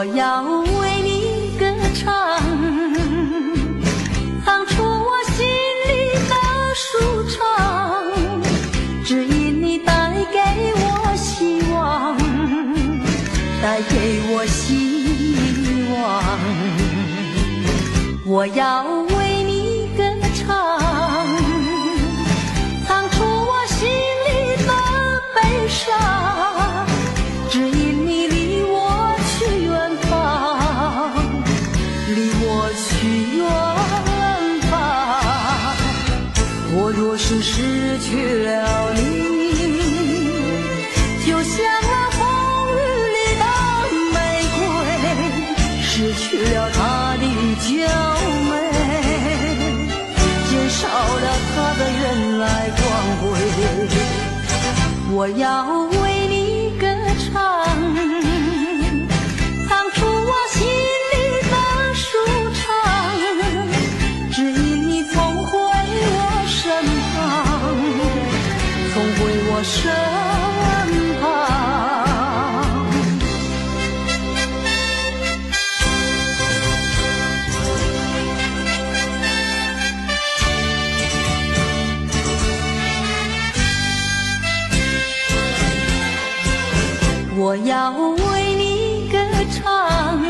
我要为你歌唱，唱出我心里的舒畅，只因你带给我希望，带给我希望。我要为你歌唱，唱出我心里的悲伤，只因你离我去远方，离我去远方。我若是失去了你，就像那风雨里的玫瑰，失去了它的娇美，减少了它的原来光辉。我要为你歌唱，唱出我心里的舒畅，只因你重回我身旁，重回我身旁。我要为你歌唱，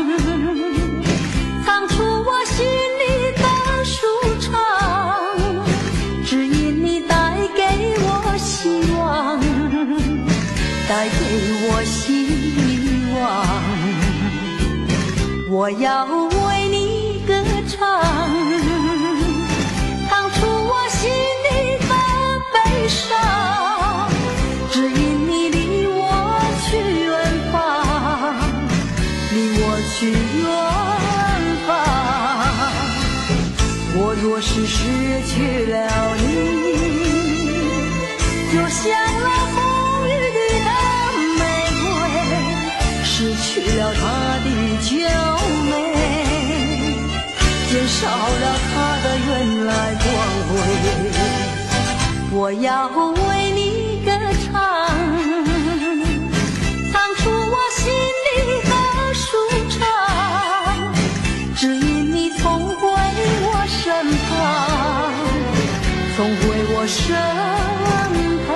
唱出我心里的舒畅，只因你带给我希望，带给我希望。我要为你歌唱，唱出我心里的悲伤，只因你离我去远方，离我去远方。我若是失去了你，就像那风雨里的玫瑰，失去了它的娇美，减少了它的原来光辉。我要为你歌唱，唱出我心里的舒畅，只因你重回我身旁，重回我身旁。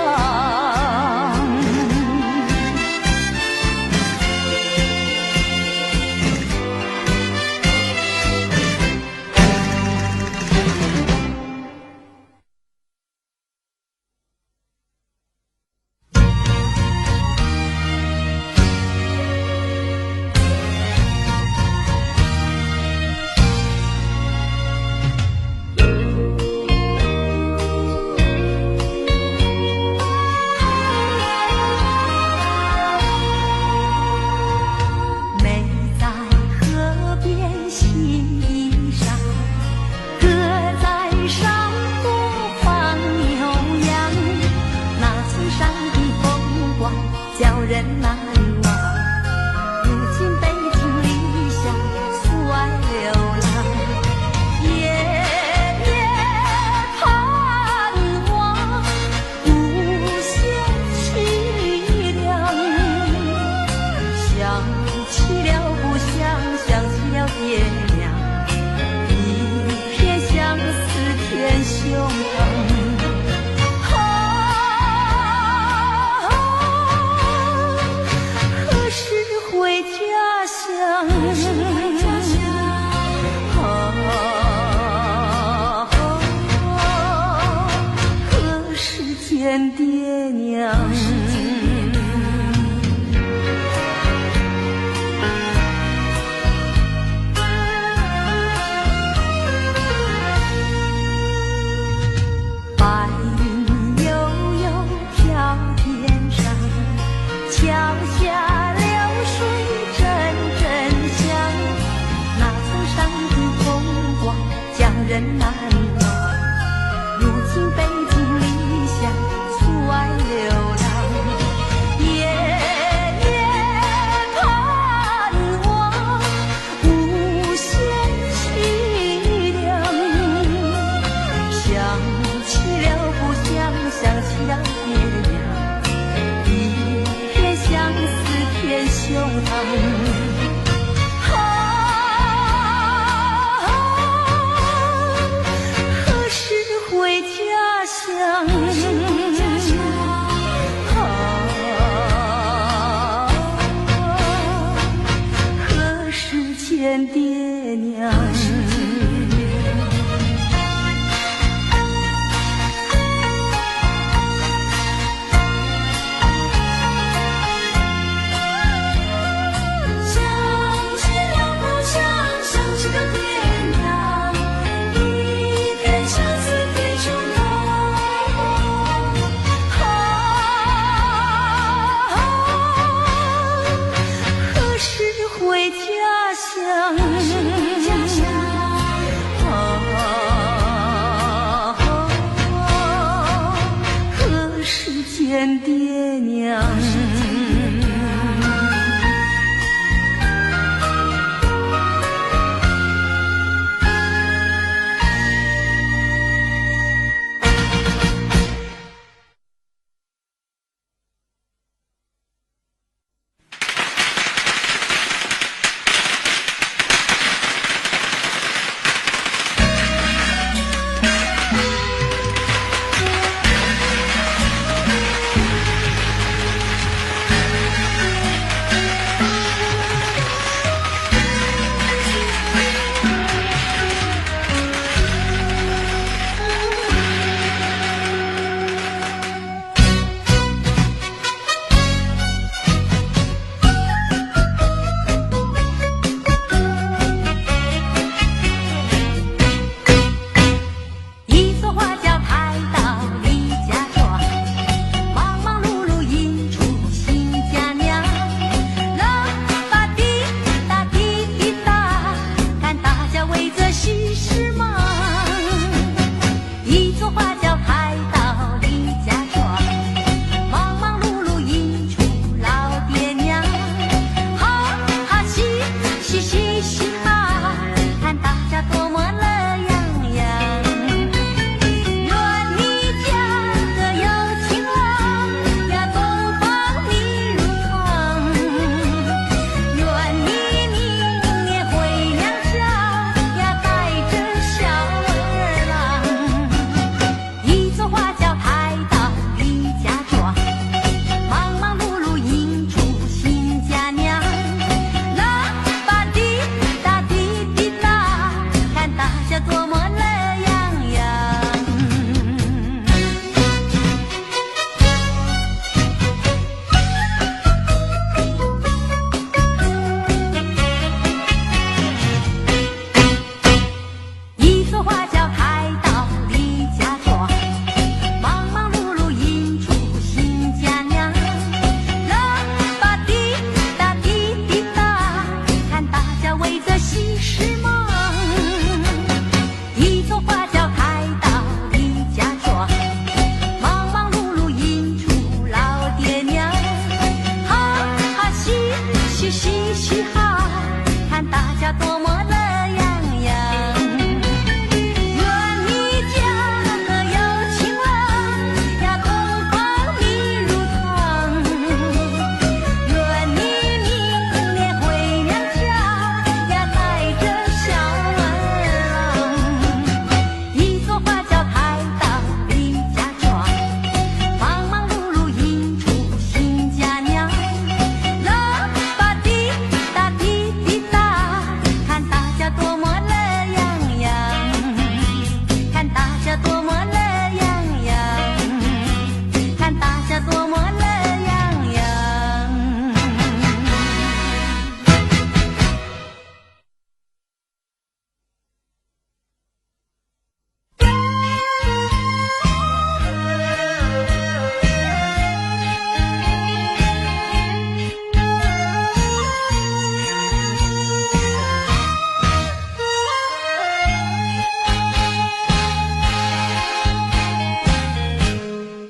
见爹娘。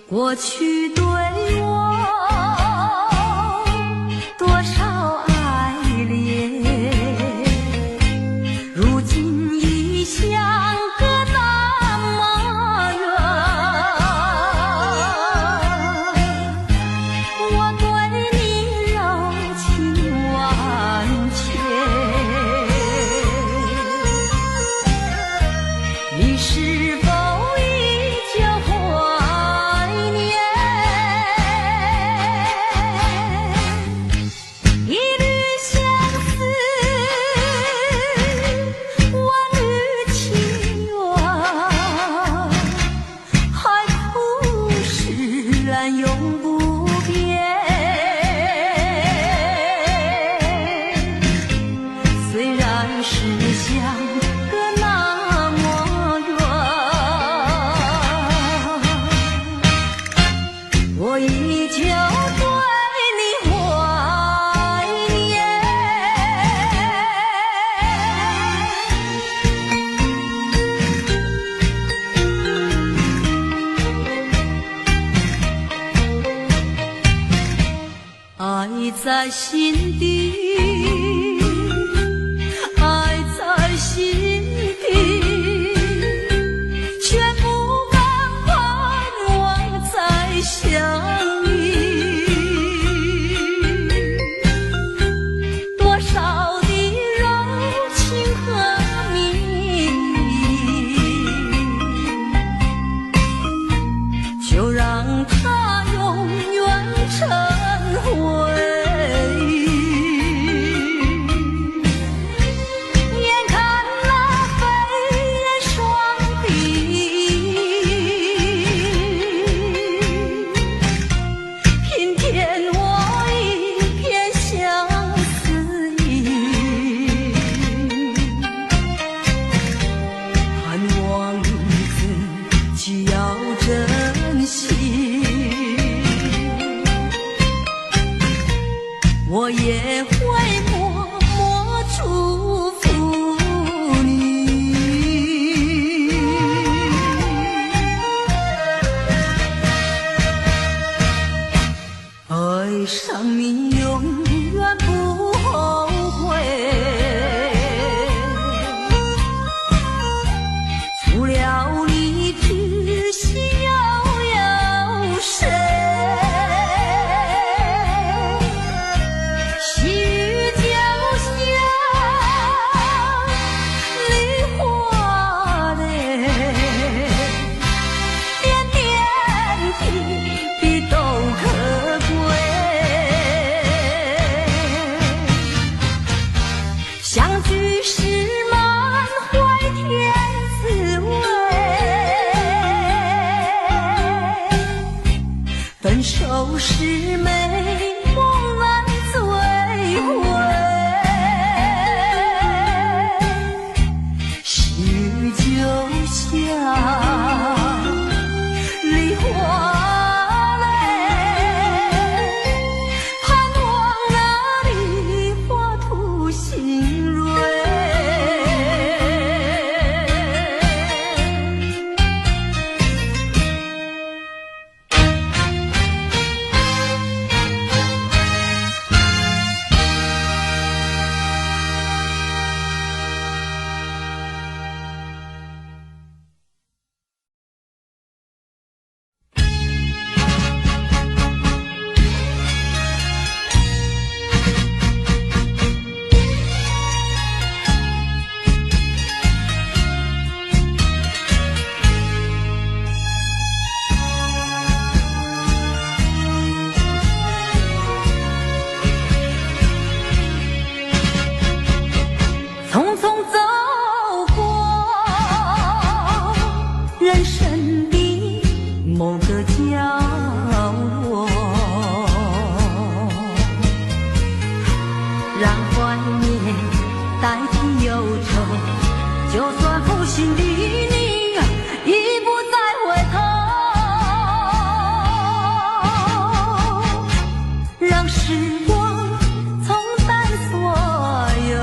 过去对我多少爱恋，如今已相隔那么远。我对你柔情万千，你是否依旧怀念？一缕相思，万缕情缘，海枯石烂永不变。虽然是相隔那么远，我依旧对你怀念。在心底，爱在心底，却不敢盼望再相遇。多少的柔情和蜜意，就让它永远成回忆。眼看那飞燕双璧，平添我一片相思意。盼望自己要珍惜，我也会默默祝福你。爱上你永远不后悔，除了你知心又有谁？细雨就像梨花泪，点点滴滴都可贵。相聚时满怀甜滋味，分手时美梦难追回。细雨就像梨花泪，盼望那梨花吐新蕊。匆匆走过人生的某个角落，让怀念代替忧愁，就算负心的你已不再回头，让时光冲淡所有。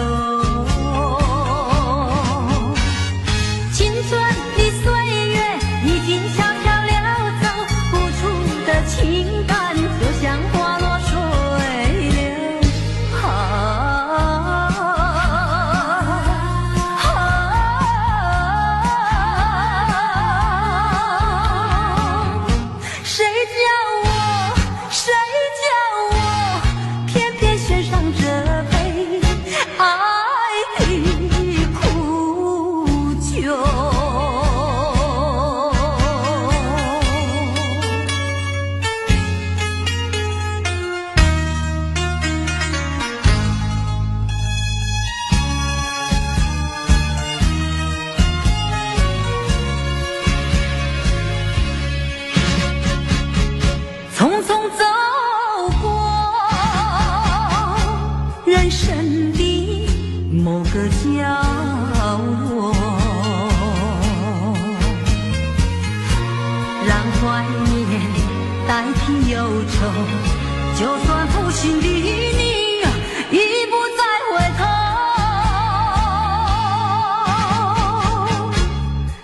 青春的岁月已经悄悄溜走，付出的情感就像花落水流。谁叫我偏偏选上这杯爱的苦酒？匆匆走过人生的某个角落，让怀念代替忧愁，就算负心的你已不再回头，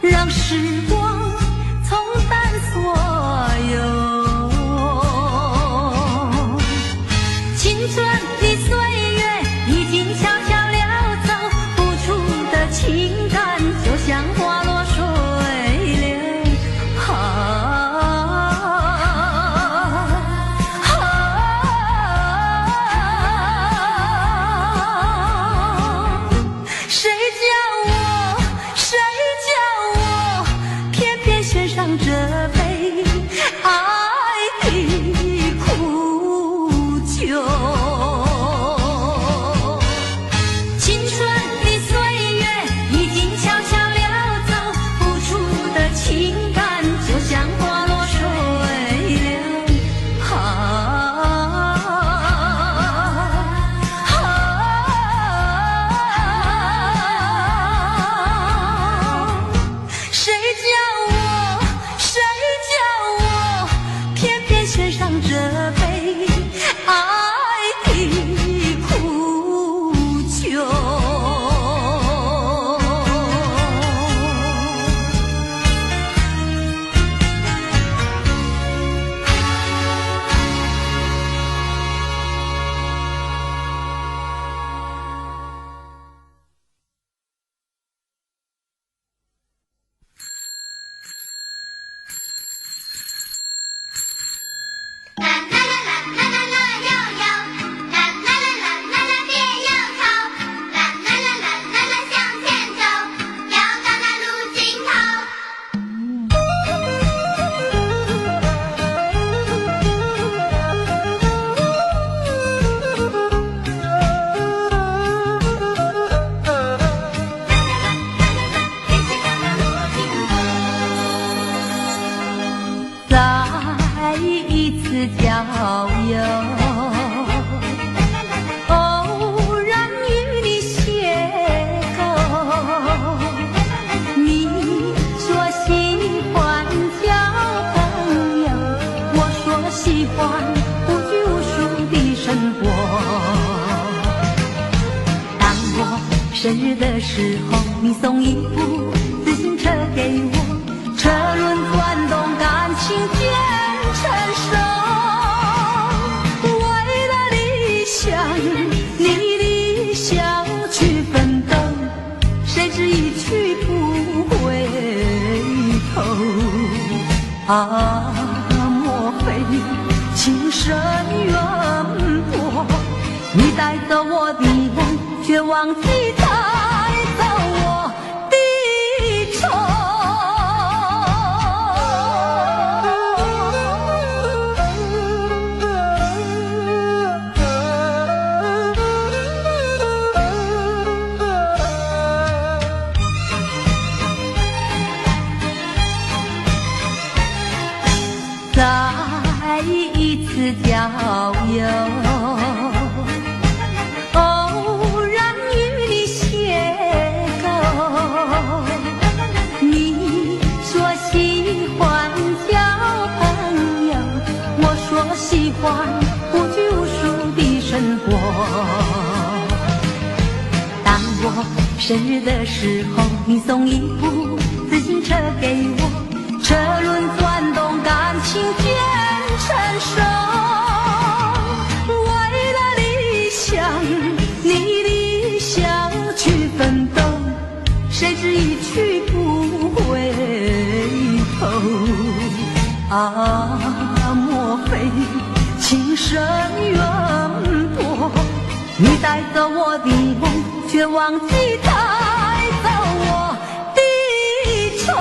让时光冲淡所有。青春献上这杯爱的苦酒。生日的时候，你送一部自行车给我，车轮转动，感情渐成熟。为了理想，你理想去奋斗，谁知一去不回头。啊，莫非情深缘薄？你带走我的梦，却忘记带走我的愁。再一次郊游，喜欢无拘无束的生活。当我生日的时候，你送一部自行车给我，车轮转动，感情渐成熟。为了理想，你理想去奋斗，谁知一去不回头。啊，莫非情深缘薄？你带走我的梦，却忘记带走我的愁。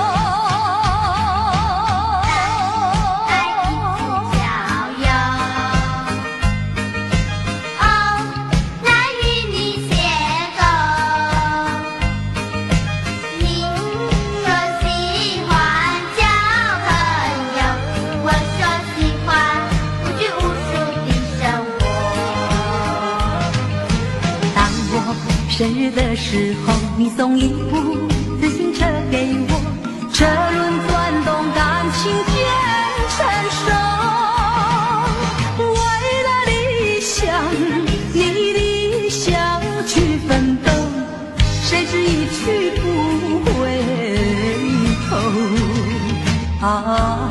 生日的时候，你送一部自行车给我，车轮转动，感情渐成熟。为了理想，你理想去奋斗，谁知一去不回头。啊，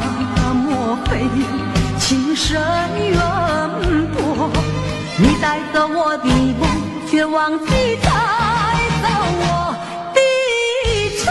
莫非情深缘薄？你带走我的梦，却忘记带走我的愁。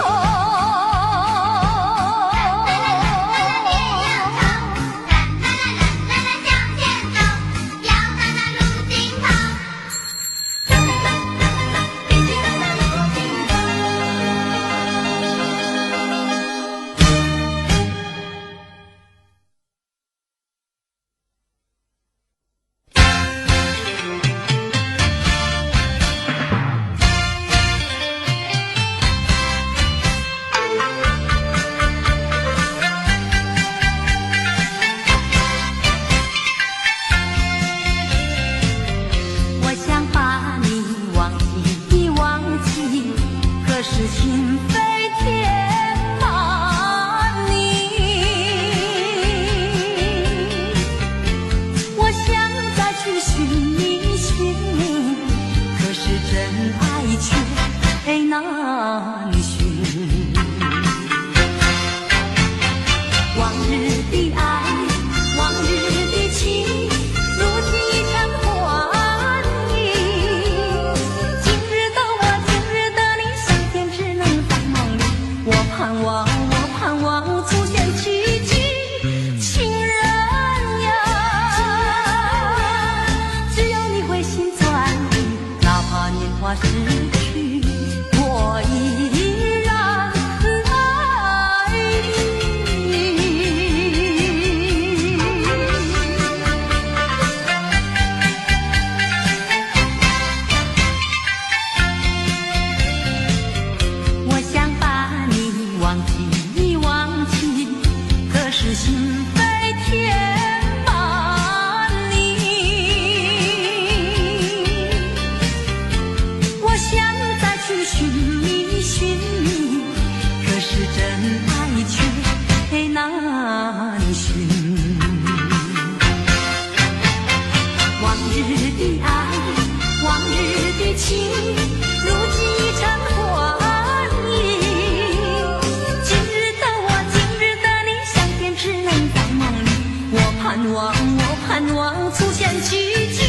盼望出现奇迹，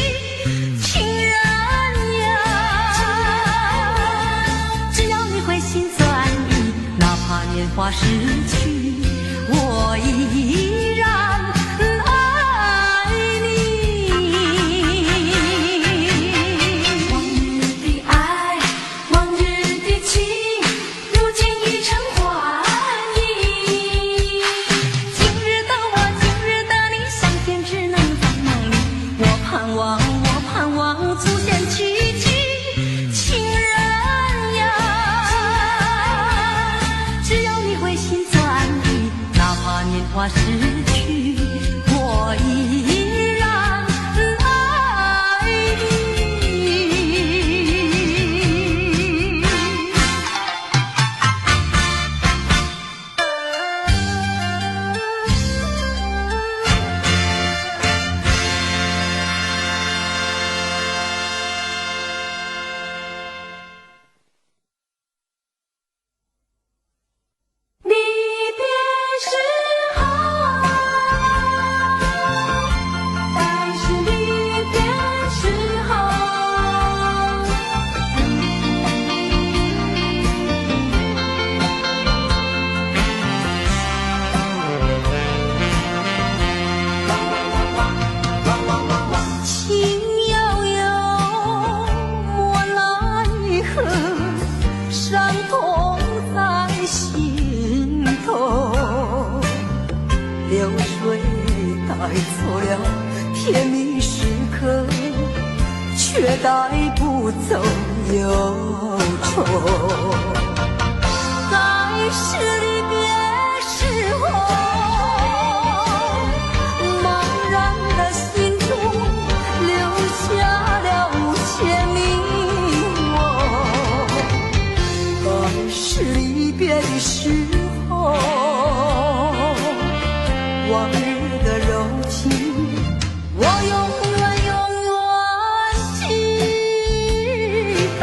情人呀，只要你回心转意，哪怕年华逝去，我依然爱你。往日的爱，往日的情，如今已成幻影。今日的我，今日的你，相见只能在梦里。我盼望出现奇迹，情人呀，只要你回心转意，哪怕年华逝去，我依然爱你。离别时候，但是离别时候，情悠悠，莫奈何，伤痛在心头，流水带走了甜蜜时刻，却带不走忧愁。在是离别时候，茫然的心中留下了无限迷惘。在是离别的时候，往日的柔情，我永远记得。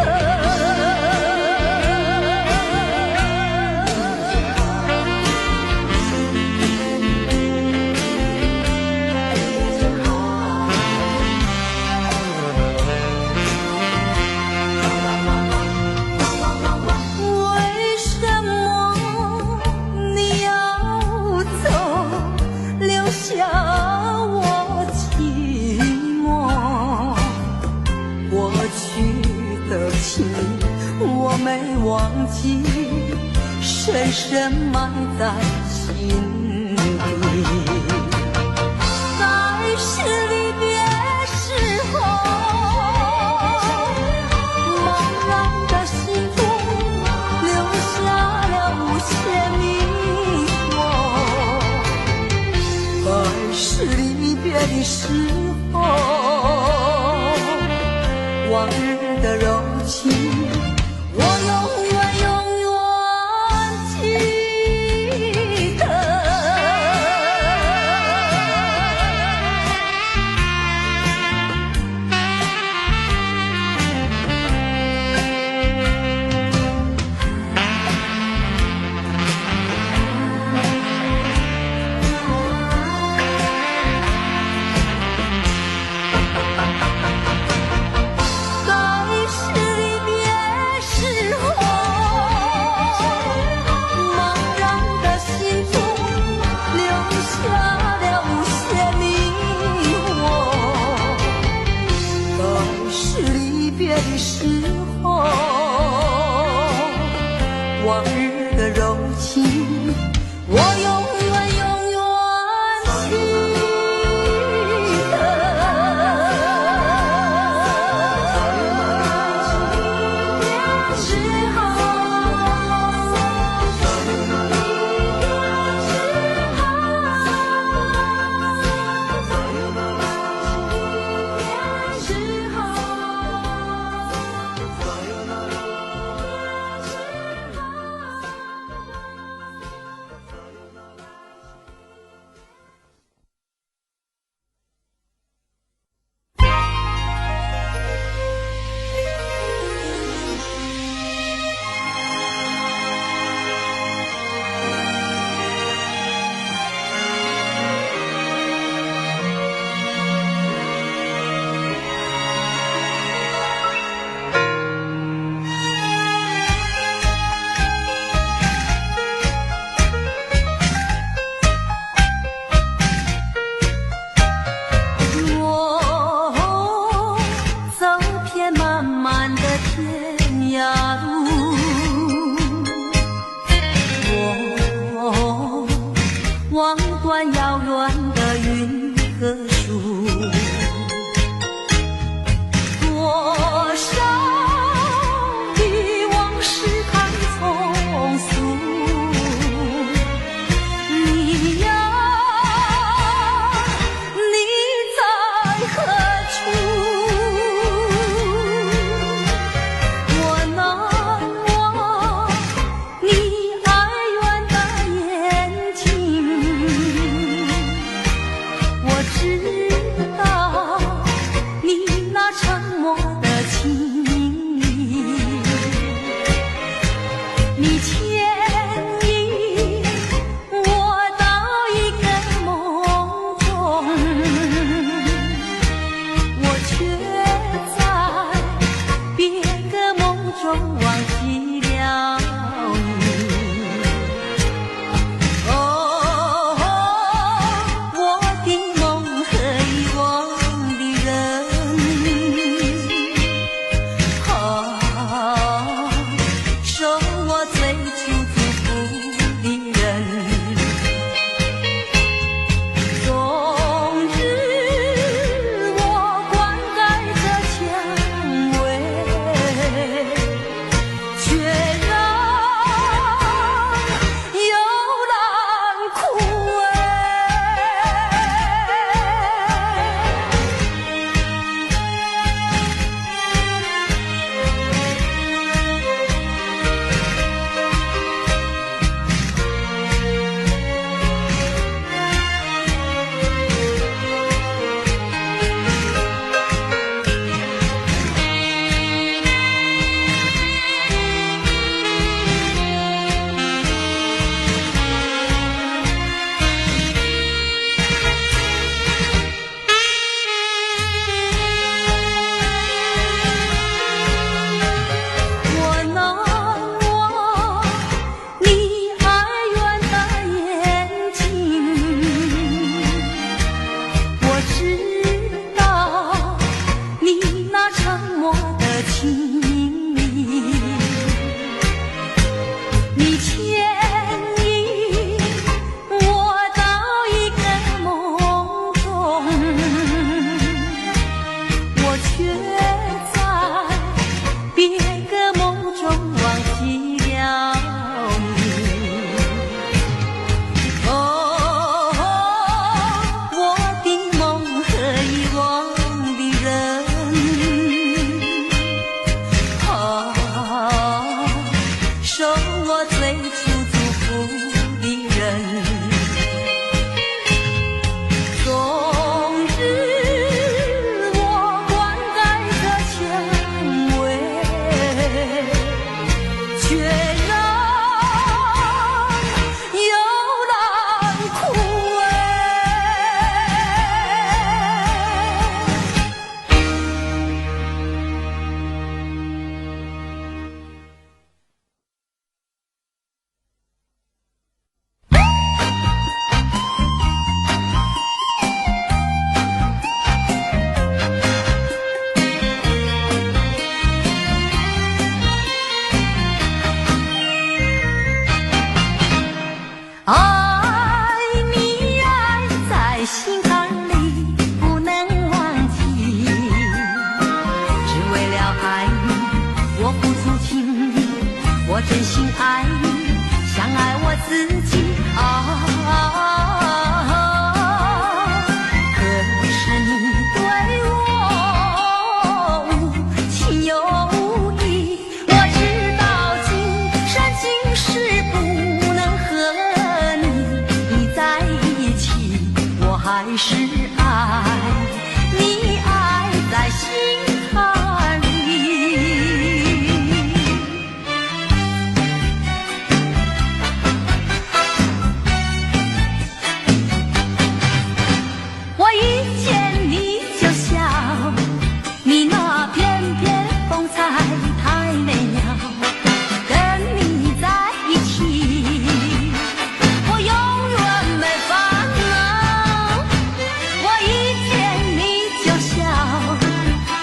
为什么你要走，留下我寂寞？过去的情我没忘记，深深埋在心底。在是离别时候，茫然的心中留下了无限迷惑。在是离别的时候，往日的柔情，我永远记得。在是离别时候，茫然的心中留下了无限迷惑。在是离别的时候，往日的柔情，我永远记得。时候，时候。真心爱你，像爱我自己可是你对我无情有义，我知道今生今世不能和你在一起，我还是爱你，爱在心坎里。我一见你就笑，你那翩翩风采太美妙，跟你在一起我永远没烦恼。我一见你就笑，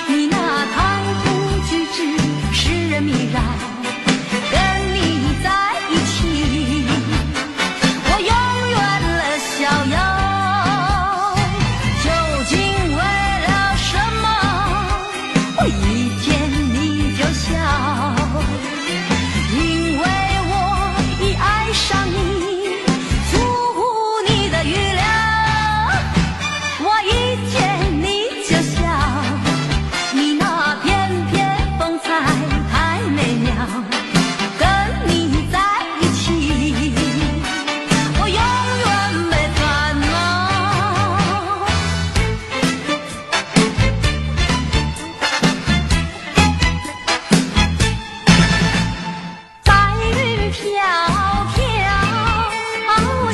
你那谈吐举止使人迷绕，跟你在一起我永远了逍遥。究竟为了什么我一见你就笑？因为我已爱上你，出乎你的预料。我一见你就笑，你那翩翩风采太美妙，跟你在一起我永远没烦恼。白云飘飘，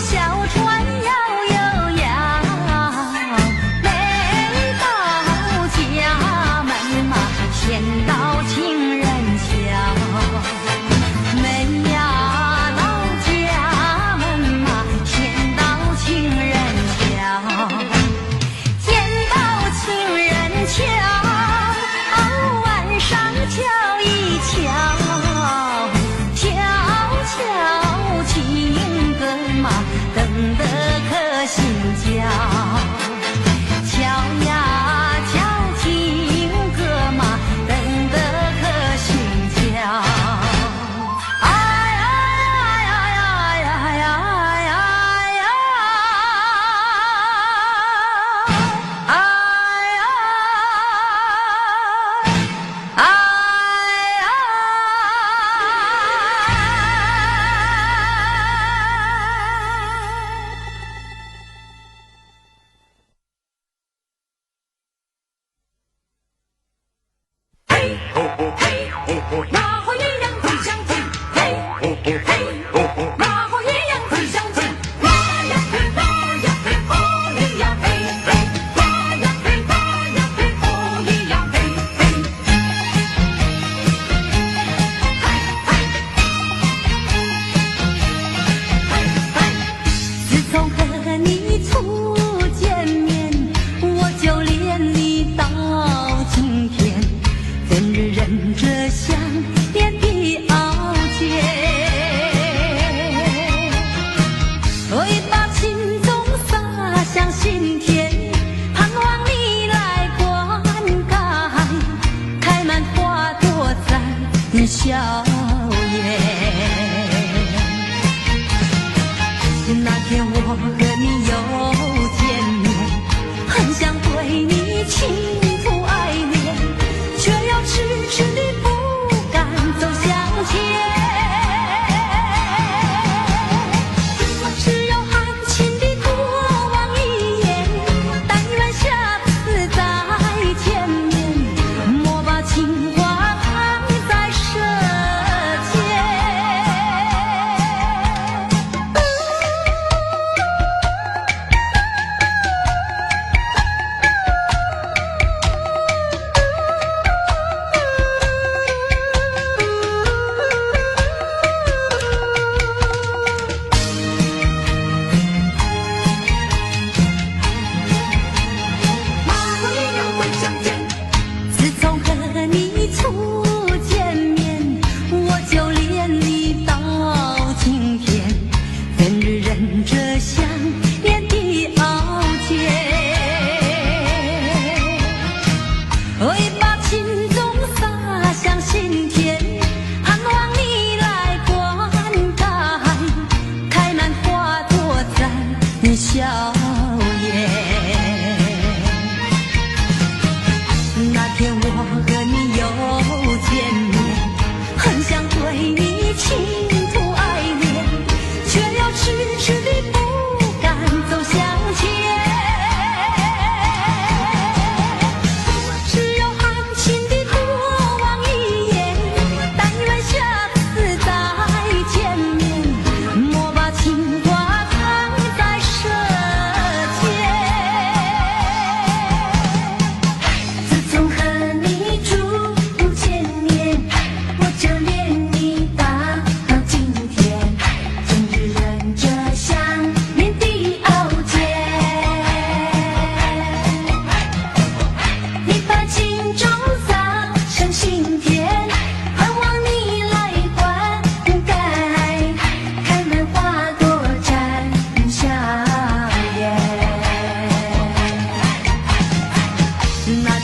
小船摇悠摇，每到家门嘛，先到情人桥。每呀到家门嘛，先到情人桥。见到情人桥，晚上瞧一瞧，悄悄情歌嘛，等得可心焦。瞧呀瞧情歌嘛，等得可心焦。哎呀呀呀呀呀呀呀！哎呀！哎呀！嘿吼吼嘿吼吼，马后一样会相见。嘿吼吼嘿吼吼，马后一样会相见。拉呀嘿拉呀嘿，哦哩呀嘿嘿，拉呀嘿拉呀嘿，哦哩呀嘿嘿。自从和你初见面，我就恋你到今天，怎日忍着想念的傲娇，会把情衷洒向心田，盼望你来灌溉，开满花朵在笑颜。那天我和你又见面，很想对你倾吐爱恋，却又迟迟地不敢走向前。只有含情地多望一眼，但愿下次再见面，莫把情话藏在身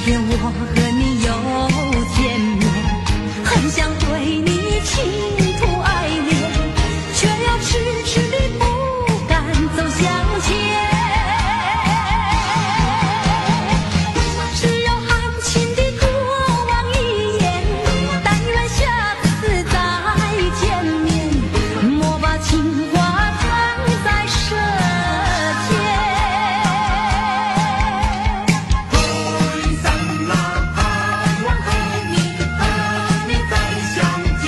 天我和你又见面，很想对你倾吐爱恋，却又迟迟地不敢走向前。只有含情地多望一眼，但愿下次再见面，莫把情话藏在舌尖。挥散了，盼望和你再相见。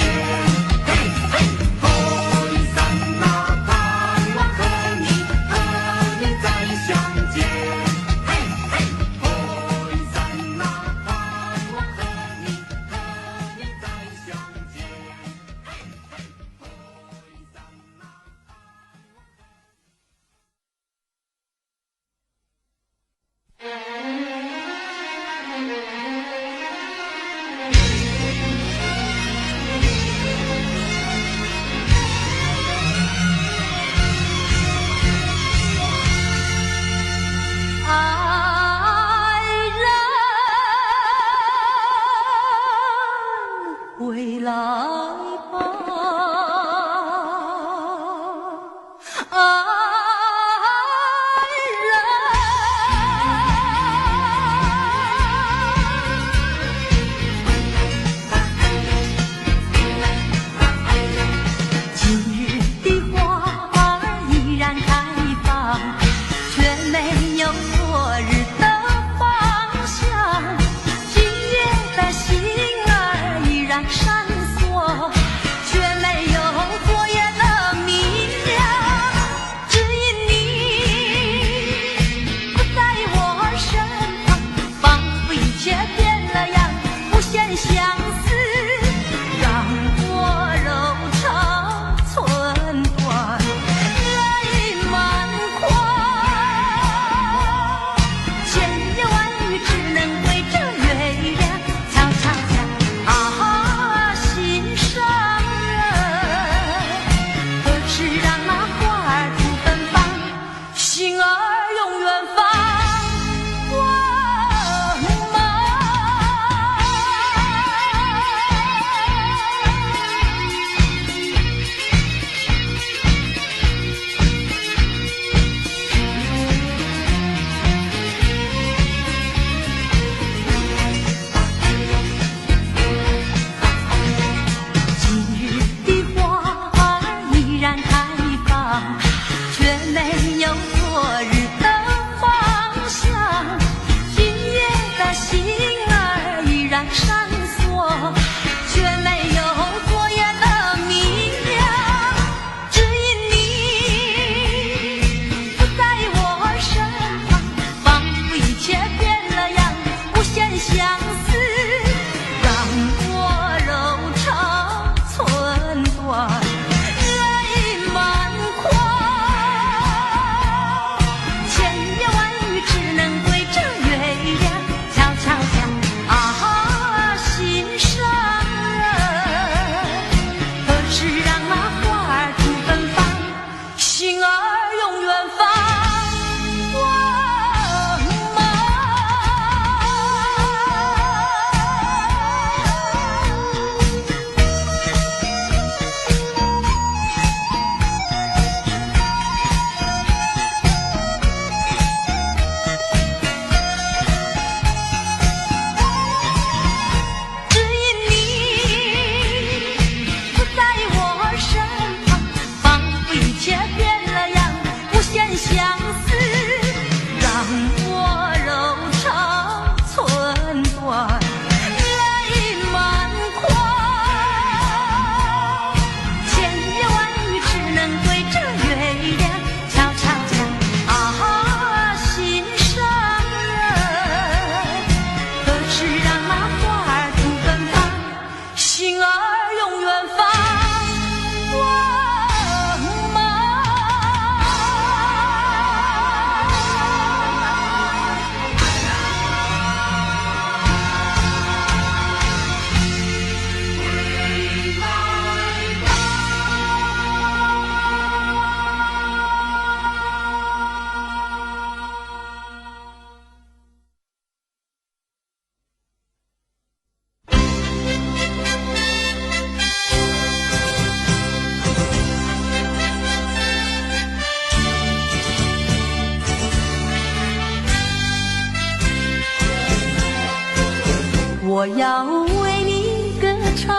我要为你歌唱，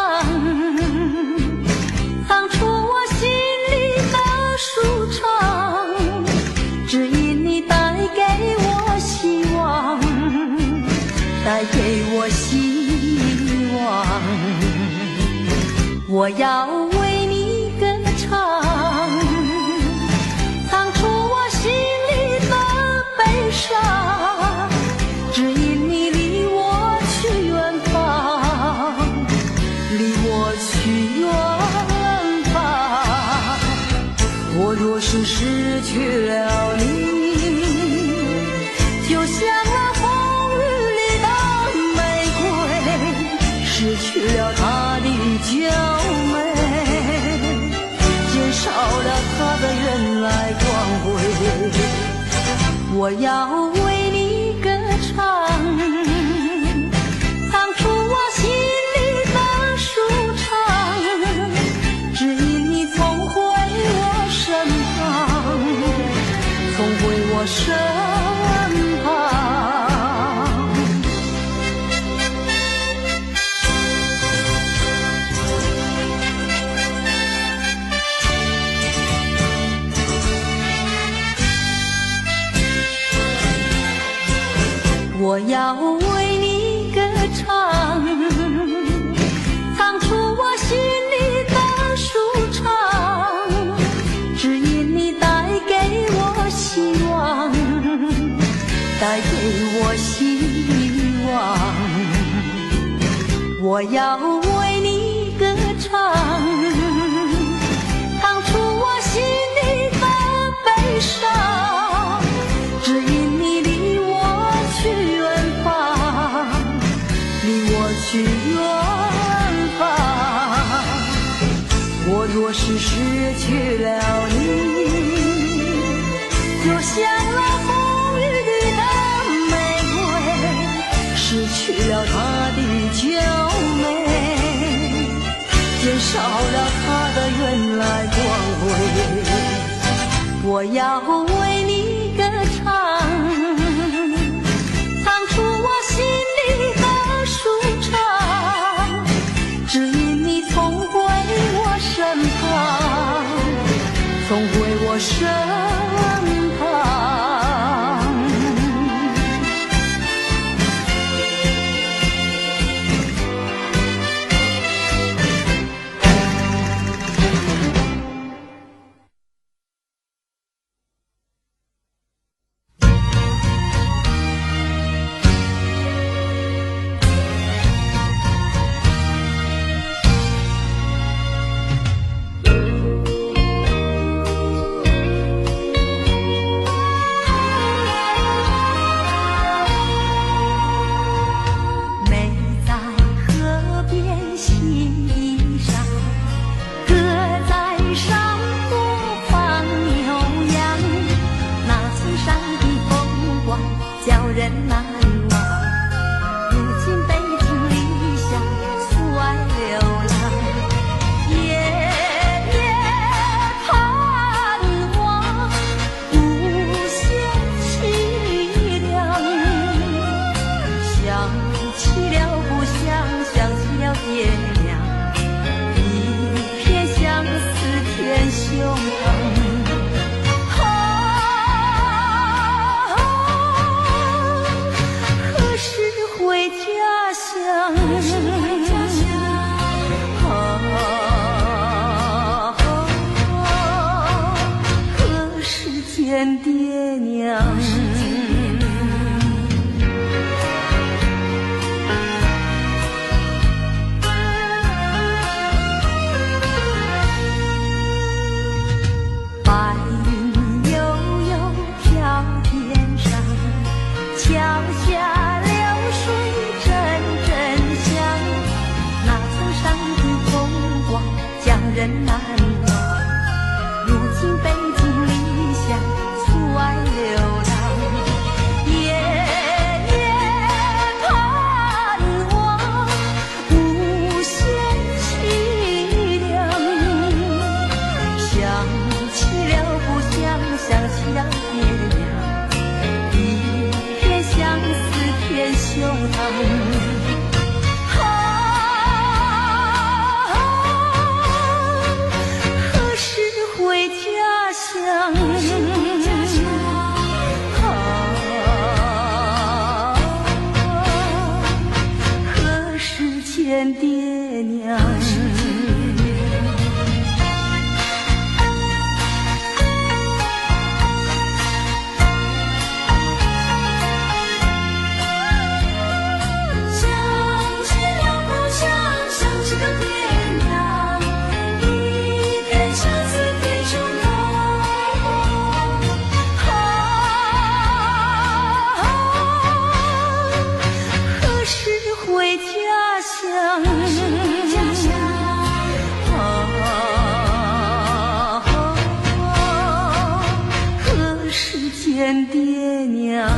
唱出我心里的舒畅，只因你带给我希望，带给我希望。我要为你歌唱，唱出我心里的悲伤，只因你离我去远方，离我去远方。我若是失去了你，就像那风雨里的玫瑰，失去了它的娇美，减少了它的原来光辉。我要为你歌唱，唱出我心里的舒畅，只因你总回我身旁，总回我身旁。我要为你歌唱，唱出我心里的舒畅，只因你带给我希望，带给我希望。我要为你歌唱，唱出我心里的悲伤，只因你离我去远方，离我去远方。我若是失去了你，就像那风雨里的玫瑰，失去了它的娇美，减少了它的原来光辉。我要为你歌唱，唱出我心里的舒畅，只因你总回我身旁，总回我身旁。爹娘，白云悠悠飘天上，桥下流水阵阵响，那层山的风光叫人难忘。如今北京理想出外流浪，夜夜盼望无限凄凉。想起了故乡，想起了爹娘，一片相思片胸膛。见爹娘。见爹娘。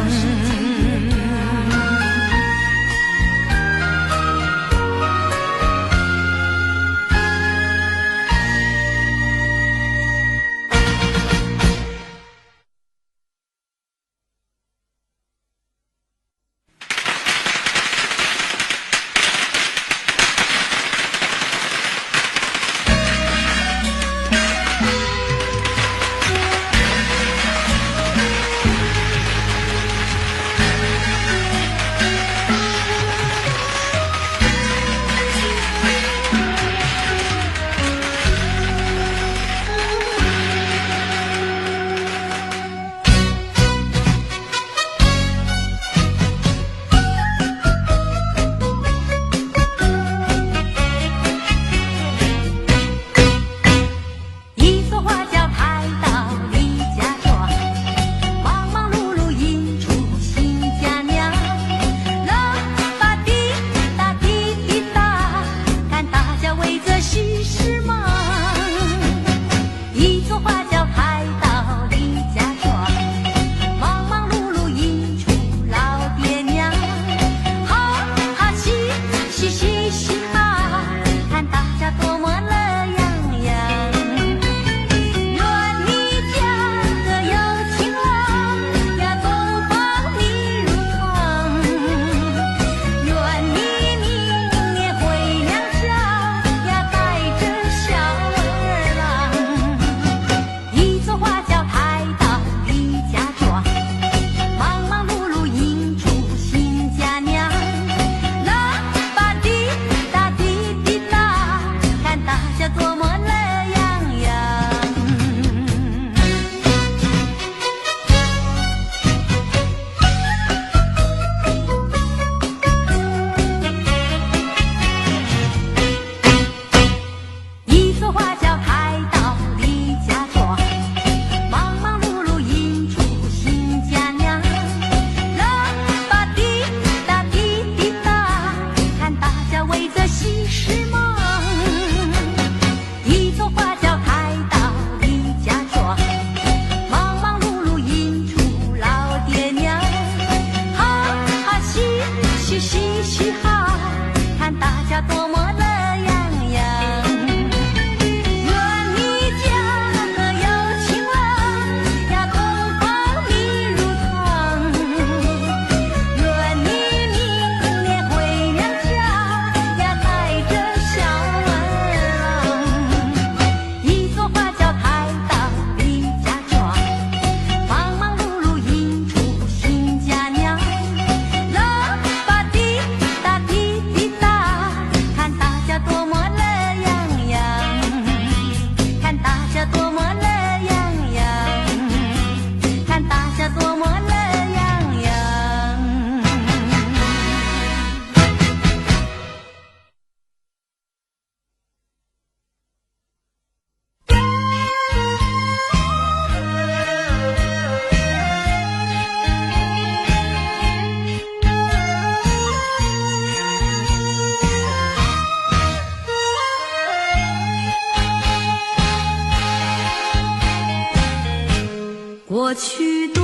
过去对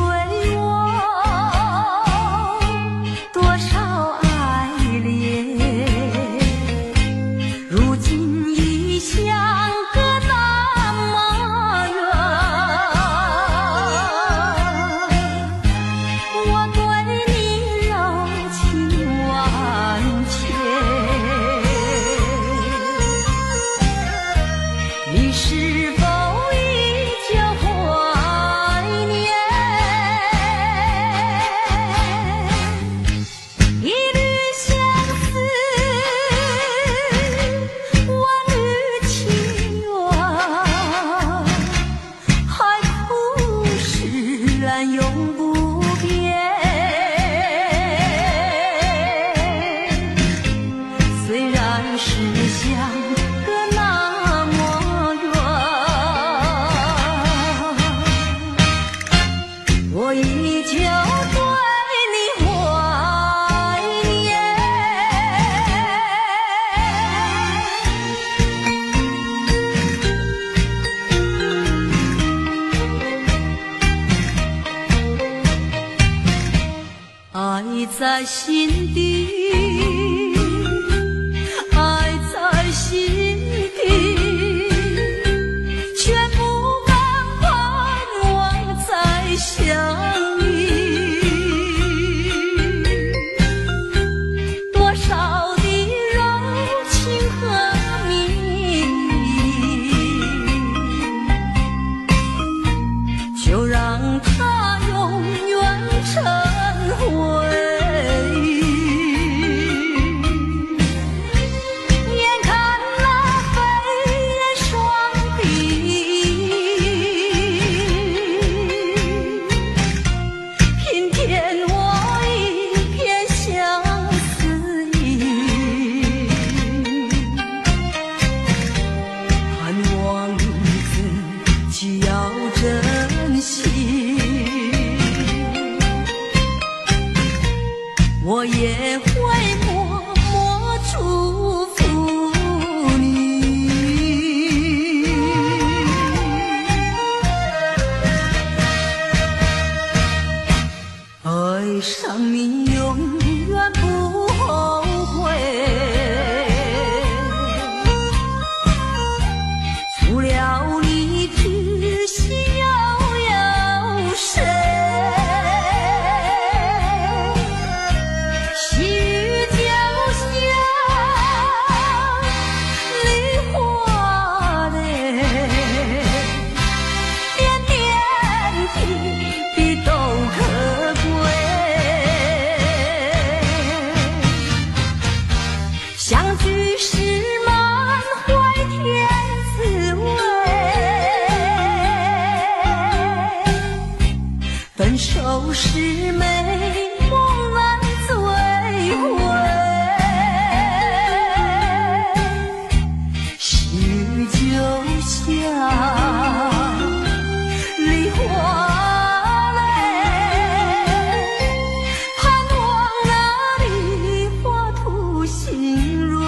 我多少爱恋，如今已相隔那么远。我对你柔情万千，你是否依旧怀念？于是满怀甜滋味，分手是美梦难追回，许就像梨花泪，盼望那梨花吐新蕊。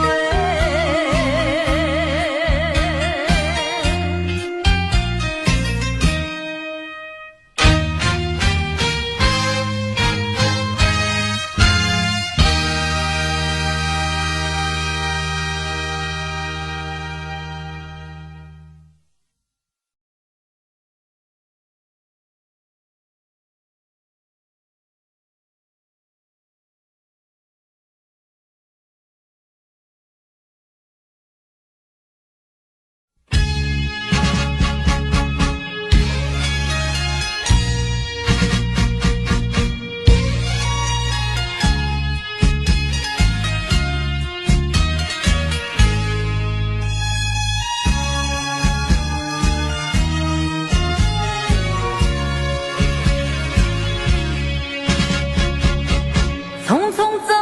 匆匆走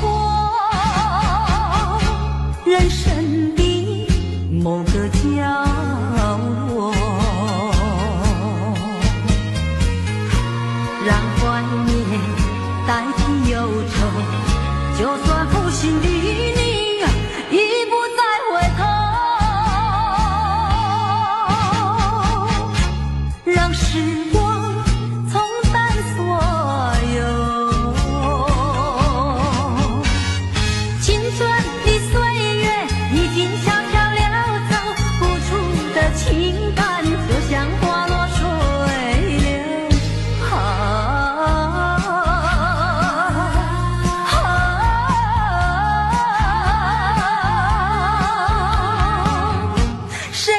过人生的某个角落，让怀念代替忧愁，就算负心的你已不再回头，让时光冲淡所有。青春的岁月已经悄悄溜走，付出的情感就像花落水流。谁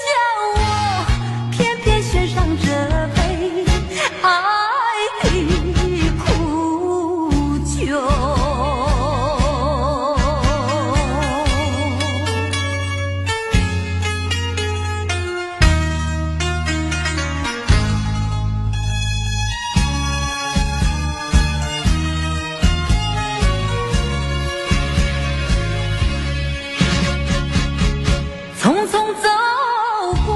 叫我偏偏选上这杯爱的苦酒？匆匆走过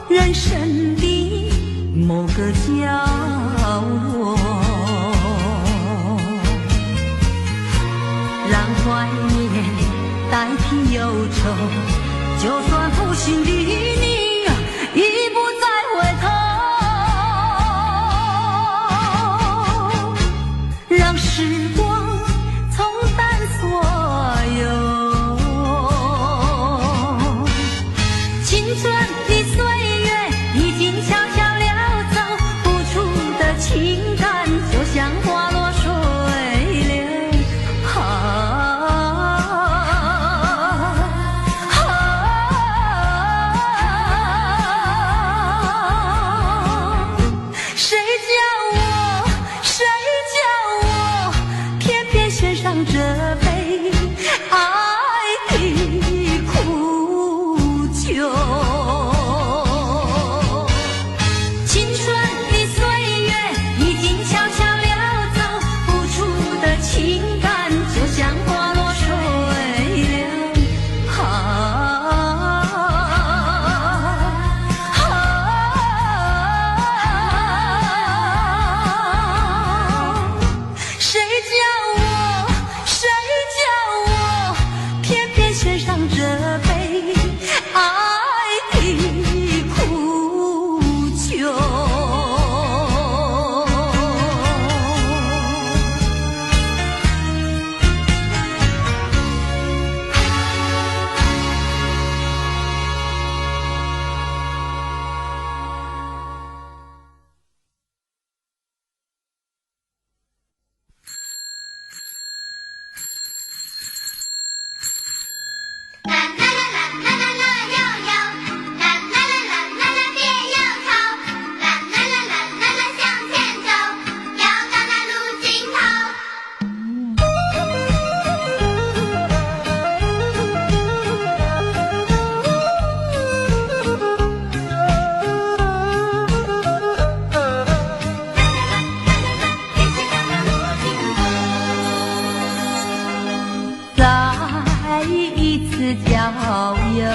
人生的某个角落，让怀念代替忧愁，就算负心的你已不再回头，让时光冲淡所有。青春的岁月已经悄悄溜走，付出的情感就像花落水流。次郊游，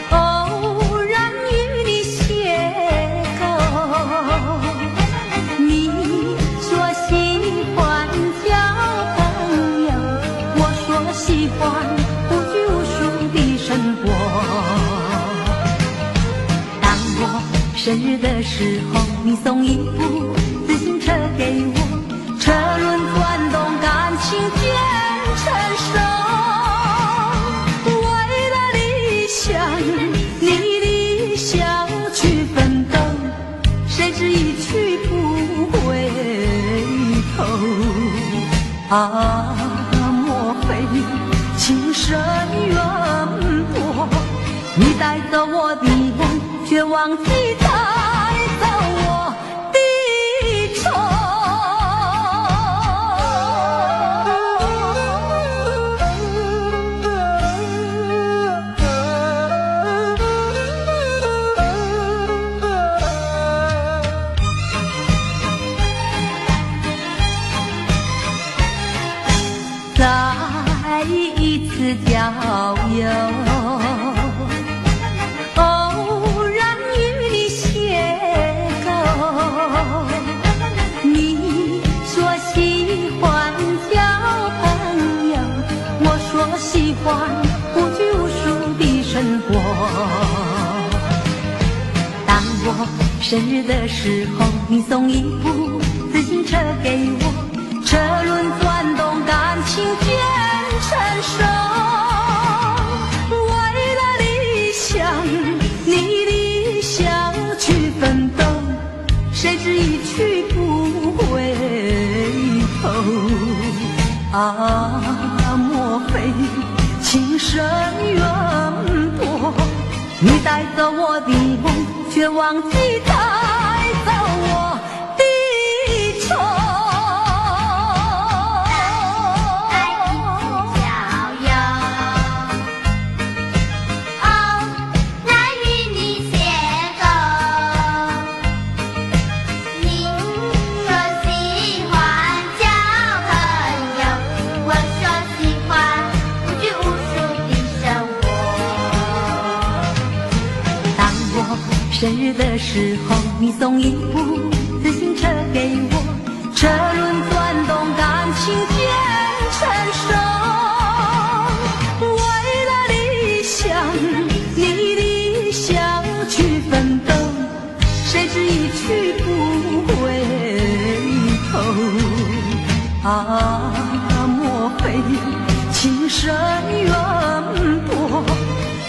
偶然与你邂逅。你说喜欢交朋友，我说喜欢无拘无束的生活。当我生日的时候，你送一部自行车给我，车轮转动，感情渐成熟。为了理想，你理想去奋斗，谁知一去不回头。啊，莫非情深缘薄？你带走我的梦，却忘记带走我的愁。再一次郊游，偶然与你邂逅。你说喜欢交朋友，我说喜欢无拘无束的生活。当我生日的时候，你送一部自行车给我，车轮转动，感情渐成熟。为了理想，你理想去奋斗，谁知一去不回头。啊，莫非情深缘薄？你带走我的梦，却忘记带走我的愁。生日的时候，你送一部自行车给我，车轮转动，感情渐成熟。为了理想，你理想去奋斗，谁知一去不回头。啊，莫非情深缘薄？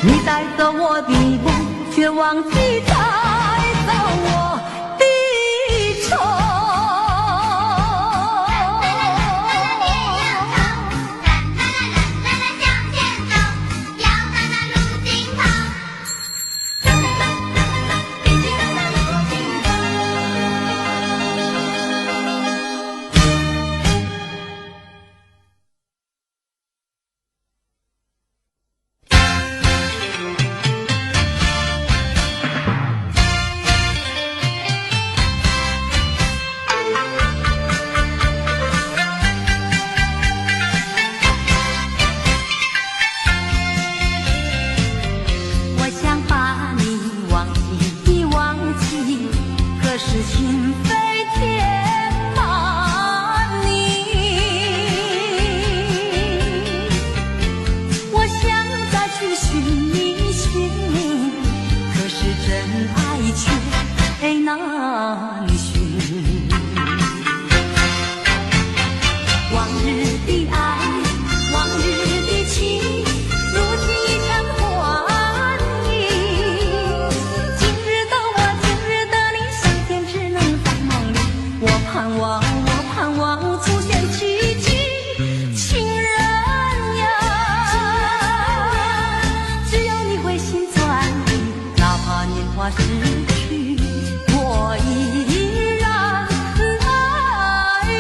你带走我的梦，却忘记带走我的愁。情非填满你，我想再去寻觅寻觅，可是真爱却难寻。往日的爱，往日的情，如今已成幻影。今日的我，今日的你，相见只能在梦里。我盼望出现奇迹，情人呀，只有你会心转意，哪怕年华逝去，我依然爱你。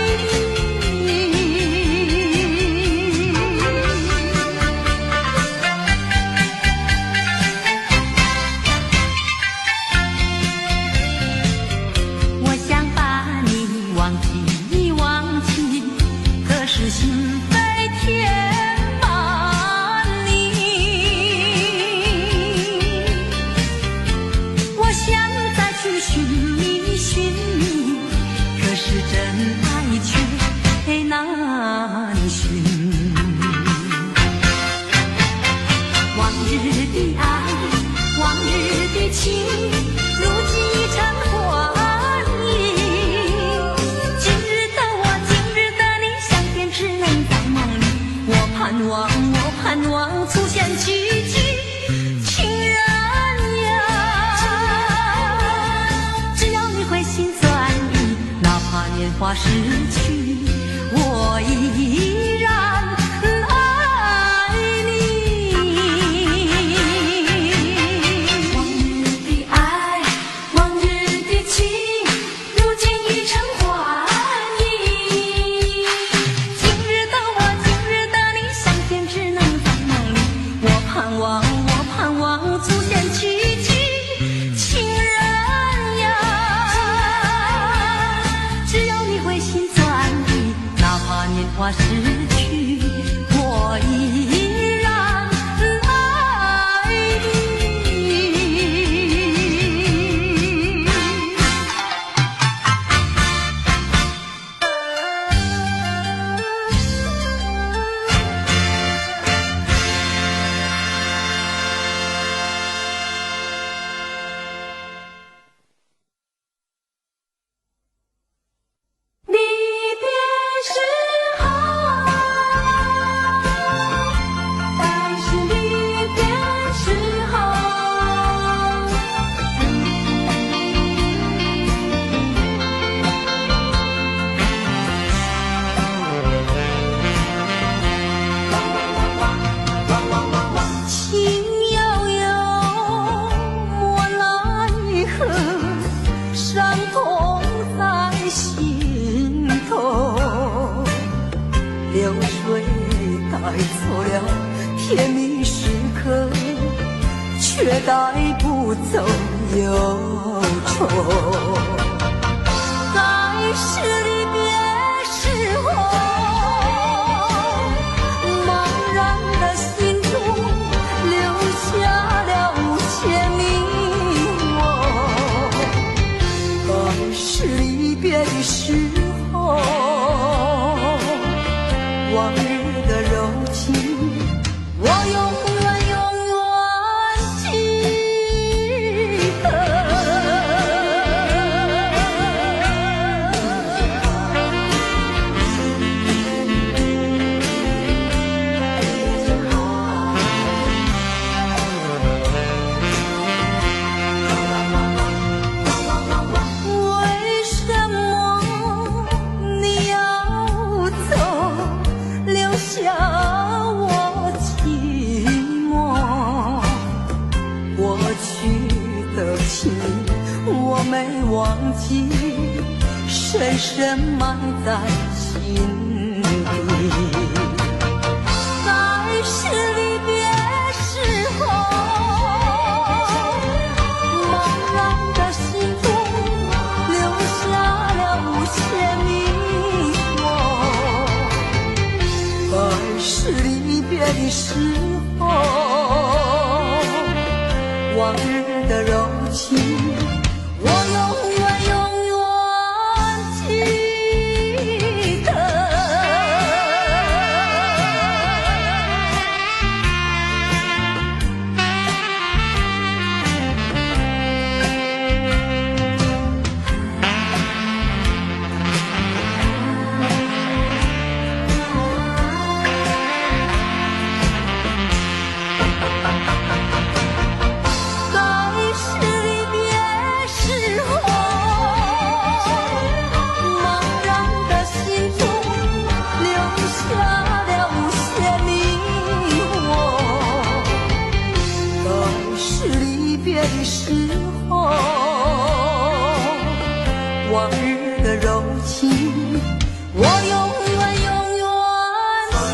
我想把你忘记。望，我盼望出现奇迹，情人呀，只要你回心转意，哪怕年华逝去，我依然爱你。往日的爱，往日的情，如今已成幻影。今日的我，今日的你，相见只能在梦里。我盼望，我盼望出现奇迹，情人呀，只要你回心转意，哪怕年华逝去，我依然爱你。离别时候，还是离别时候。情悠悠，莫奈何，伤痛在心头。流水带走了甜蜜时刻，却带不走忧愁。该是离别时候，茫然的心中留下了无限迷惘。该是离别的时候，往日的柔情，我永远永远记得。为什么你要走，留下我寂寞？过去的情我没忘记，深深埋在心底。该是离别时候，茫然的心中留下了无限迷惘。该是离别的时候，往日的柔情，我永远永远记得。该是离别时候，茫然的心中留下了无限迷惘。该是离别的时候，往日的柔情，我永远永远记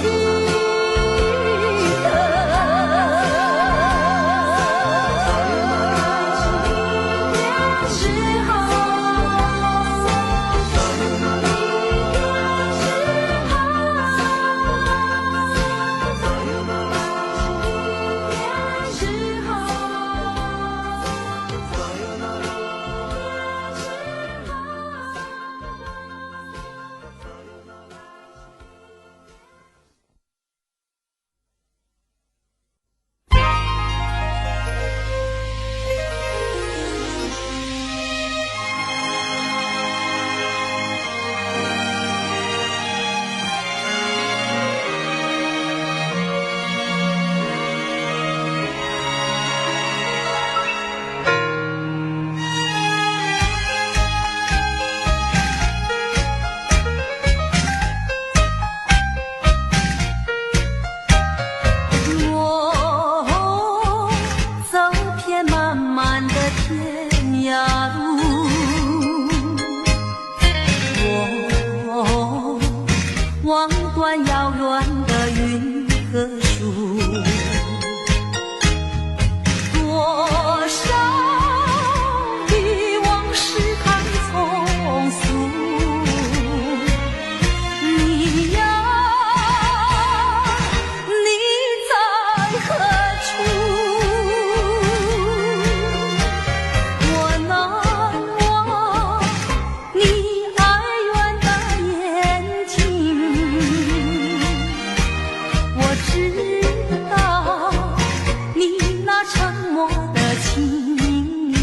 得。时候，时候。断遥远的云和树，多少的往事太匆促。你呀，你在何处？我难忘你爱远的眼睛，我知道你那沉默的情意，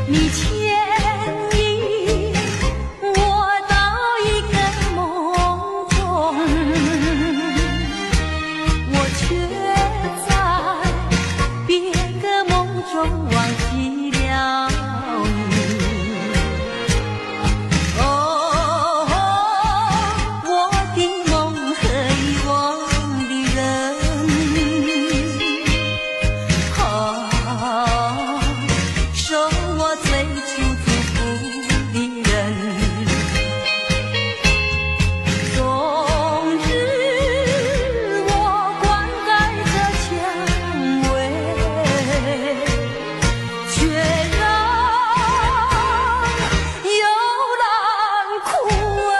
你牵引我到一个梦中，我却在别个梦中忘记了你。哦，我的梦和遗忘的人，受我最初祝福的人，终日我灌溉着蔷薇，却让幽兰枯萎。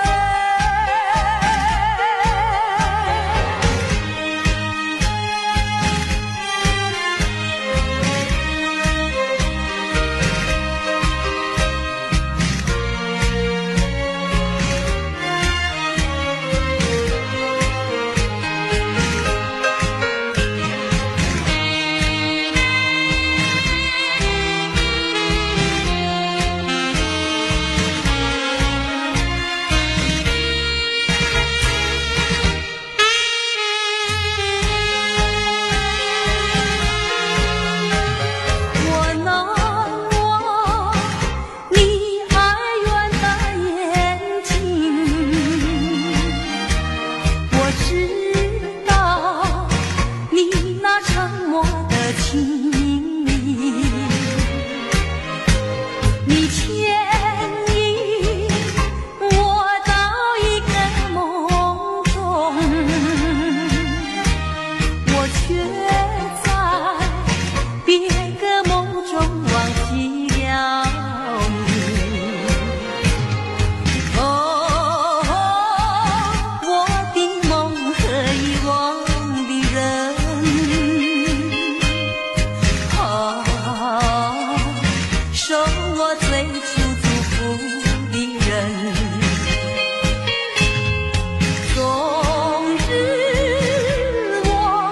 我难忘你爱远的眼睛，我知道你那沉默的情意，你牵引我到一个梦中，我却在别个梦中忘记了你。哦，我的梦和遗忘的人，受我最初祝福的人，终日我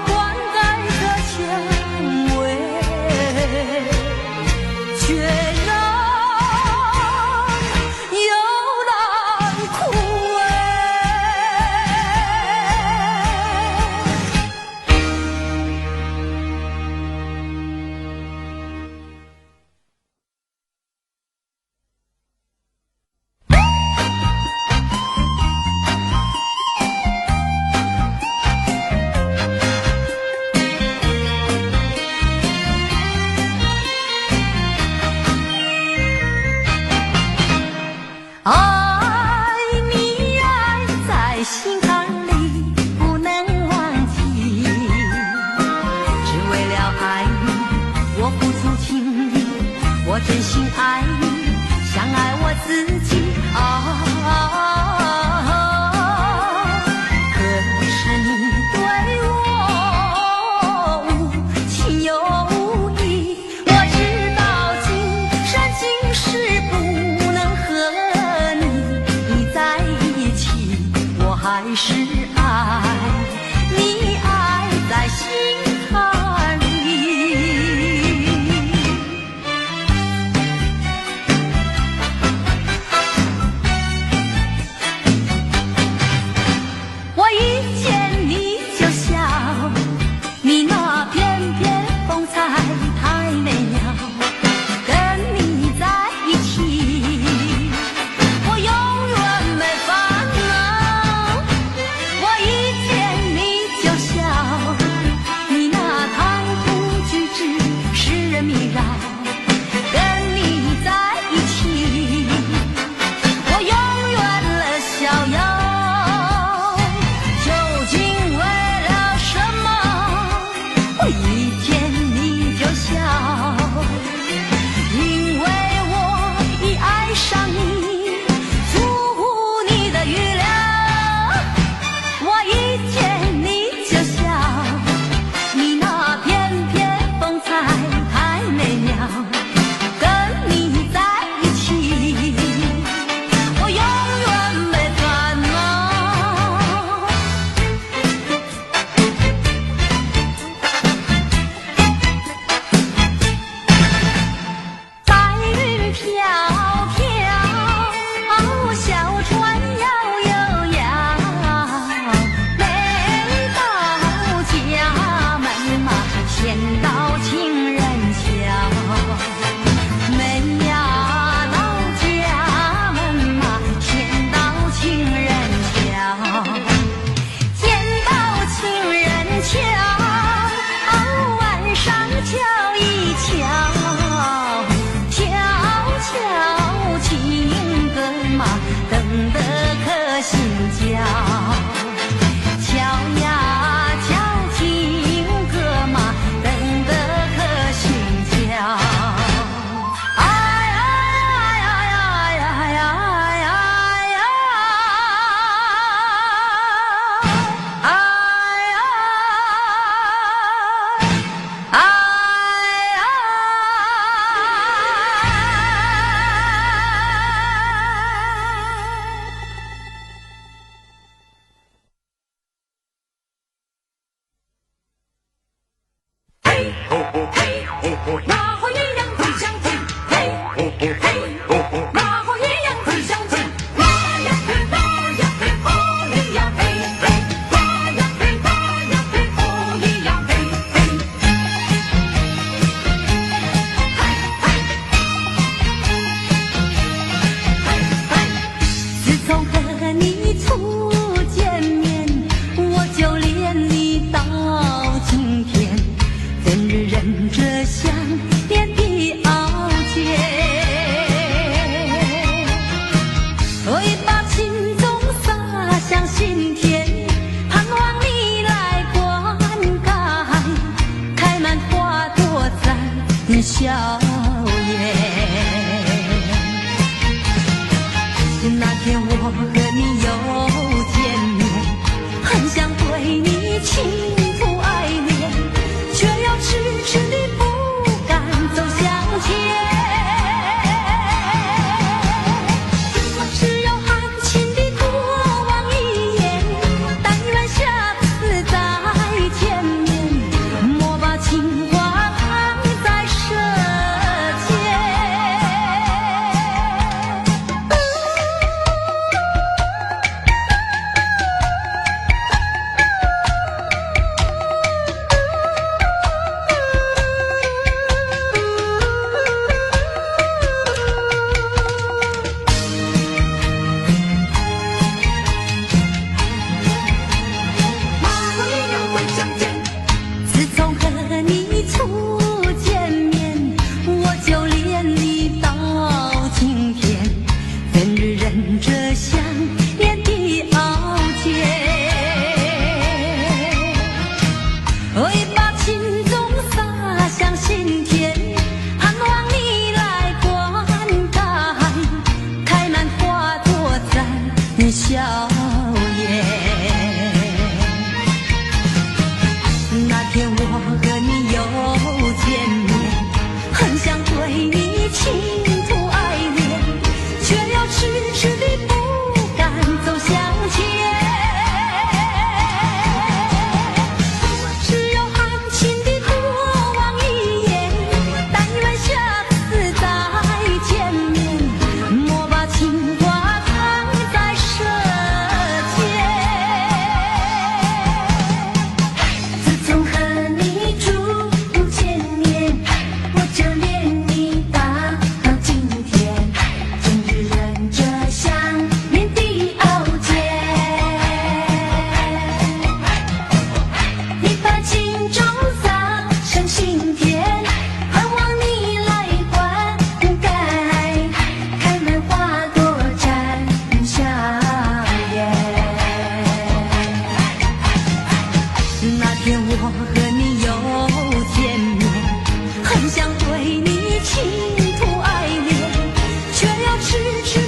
灌溉着蔷薇，却让幽兰枯萎。爱你爱在心坎里不能忘记，只为了爱你我付出情意，我真心爱你像爱我自己可是你对我无情又无义，我知道今生今世不能和你在一起，我还是爱你爱在心坎里。我一见你就笑，你那翩翩风采太美妙，跟你在一起我永远没烦恼。迟地不敢走向前。只有含情地多望一眼，但愿下次再见面，莫把情话藏在舌尖。自从和你初见面，我就恋你到今天，终日忍着想念的熬煎。你把情种撒上心田，盼望你来灌溉，开满花朵绽香艳。那天我和你又见面，很想对你倾吐爱恋，却要迟迟